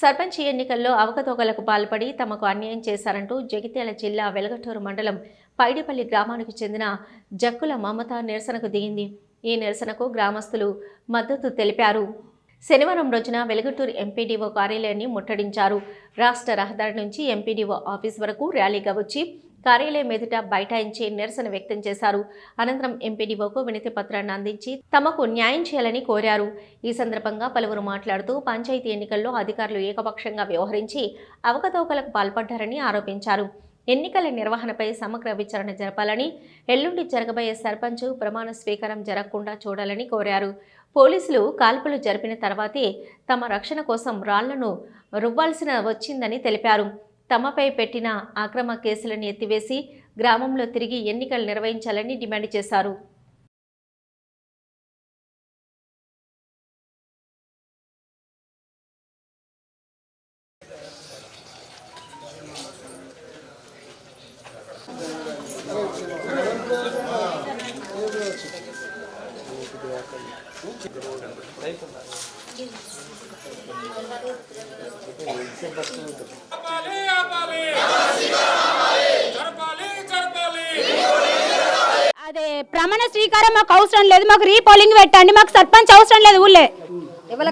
సర్పంచ్ ఎన్నికల్లో అవకతవకలకు పాల్పడి తమకు అన్యాయం చేశారంటూ జగిత్యాల జిల్లా వెలగటూరు మండలం పైడిపల్లి గ్రామానికి చెందిన జక్కుల మమత నిరసనకు దిగింది. ఈ నిరసనకు గ్రామస్తులు మద్దతు తెలిపారు. శనివారం రోజున వెలగటూరు ఎంపీడీఓ కార్యాలయాన్ని ముట్టడించారు. రాష్ట్ర రహదారి నుంచి ఎంపీడీఓ ఆఫీస్ వరకు ర్యాలీగా వచ్చి కార్యాలయం ఎదుట బైఠాయించి నిరసన వ్యక్తం చేశారు. అనంతరం ఎంపీడీఓకు వినతి పత్రాన్ని అందించి తమకు న్యాయం చేయాలని కోరారు. ఈ సందర్భంగా పలువురు మాట్లాడుతూ పంచాయతీ ఎన్నికల్లో అధికారులు ఏకపక్షంగా వ్యవహరించి అవకతవకలకు పాల్పడ్డారని ఆరోపించారు. ఎన్నికల నిర్వహణపై సమగ్ర విచారణ జరపాలని, ఎల్లుండి జరగబోయే సర్పంచ్ ప్రమాణ స్వీకారం జరగకుండా చూడాలని కోరారు. పోలీసులు కాల్పులు జరిపిన తర్వాతే తమ రక్షణ కోసం రాళ్లను రువ్వాల్సిన వచ్చిందని తెలిపారు. తమపై పెట్టిన అక్రమ కేసులను ఎత్తివేసి గ్రామంలో తిరిగి ఎన్నికలు నిర్వహించాలని డిమాండ్ చేశారు. అదే ప్రమాణ స్వీకారం మాకు అవసరం లేదు, మాకు రీపోలింగ్ పెట్టండి, మాకు సర్పంచ్ అవసరం లేదు, ఊళ్ళే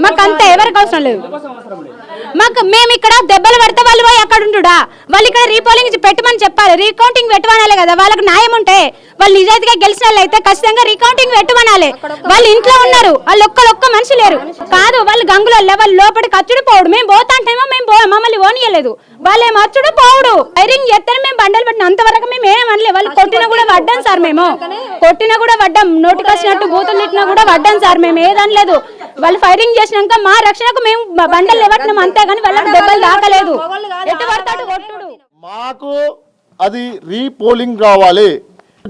మాకు అంతే ఎవరికి అవసరం లేదు. మాకు మేము ఇక్కడ దెబ్బలు పడితే వాళ్ళు పోయి అక్కడ ఉంటుడా, వాళ్ళు ఇక్కడ రీపోలింగ్ పెట్టమని చెప్పాలి, రీకౌంటింగ్ పెట్టమనాలి కదా. వాళ్ళకి న్యాయం ఉంటే వాళ్ళు నిజాయితీగా గెలిచిన వాళ్ళు అయితే ఖచ్చితంగా రీకౌంటింగ్ పెట్టమనాలి. వాళ్ళు ఇంట్లో ఉన్నారు, వాళ్ళు ఒక్క మనిషి లేరు కాదు, వాళ్ళు గంగులో వాళ్ళు లోపలికి అచ్చుడు పోవుడు, మేము పోతాంటేమో మమ్మల్ని ఓనియలేదు, వాళ్ళేమో అచ్చుడు పోవుడు ఐరింగ్ చేస్తేనే మేము బండలు పెట్టిన అంతవరకు మేము ఏమనలే. వాళ్ళు కొట్టినా కూడా పడ్డాం సార్, మేము కొట్టినా కూడా పడ్డాం, నోటికి వచ్చినట్టు బూతులు తిట్టినా కూడా పడ్డాం సార్, మేము ఏదనలేదు. వాళ్ళు ఫైరింగ్ చేసినాక మా రక్షణకు మేము బండలు ఇవ్వట్లేం అంతేగాని వాళ్ళకి దెబ్బలు దాకలేదు. మాకు అది రీపోలింగ్ కావాలి,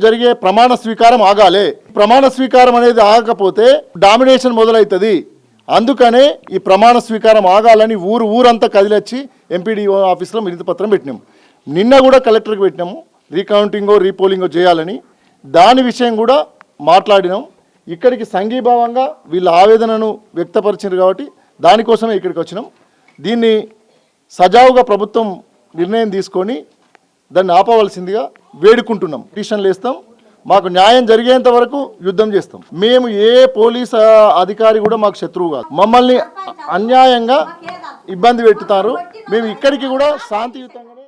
జరిగే ప్రమాణ స్వీకారం ఆగాలి. ప్రమాణ స్వీకారం అనేది ఆగకపోతే డామినేషన్ మొదలవుతుంది. అందుకనే ఈ ప్రమాణ స్వీకారం ఆగాలని ఊరంతా కదిలొచ్చి ఎంపీడీఓ ఆఫీస్లో వినతి పత్రం పెట్టినాము. నిన్న కూడా కలెక్టర్కి పెట్టినాము, రీకౌంటింగో రీపోలింగో చేయాలని. దాని విషయం కూడా మాట్లాడినాం. ఇక్కడికి సంఘీభావంగా వీళ్ళ ఆవేదనను వ్యక్తపరిచారు కాబట్టి దానికోసమే ఇక్కడికి వచ్చినాం. దీన్ని సజావుగా ప్రభుత్వం నిర్ణయం తీసుకొని దాన్ని ఆపవలసిందిగా వేడుకుంటున్నాం. పిటిషన్లు వేస్తాం, మాకు న్యాయం జరిగేంత వరకు యుద్ధం చేస్తాం. మేము ఏ పోలీస్ అధికారి కూడా మాకు శత్రువు కాదు. మమ్మల్ని అన్యాయంగా ఇబ్బంది పెట్టుతారు. మేము ఇక్కడికి కూడా శాంతియుతంగా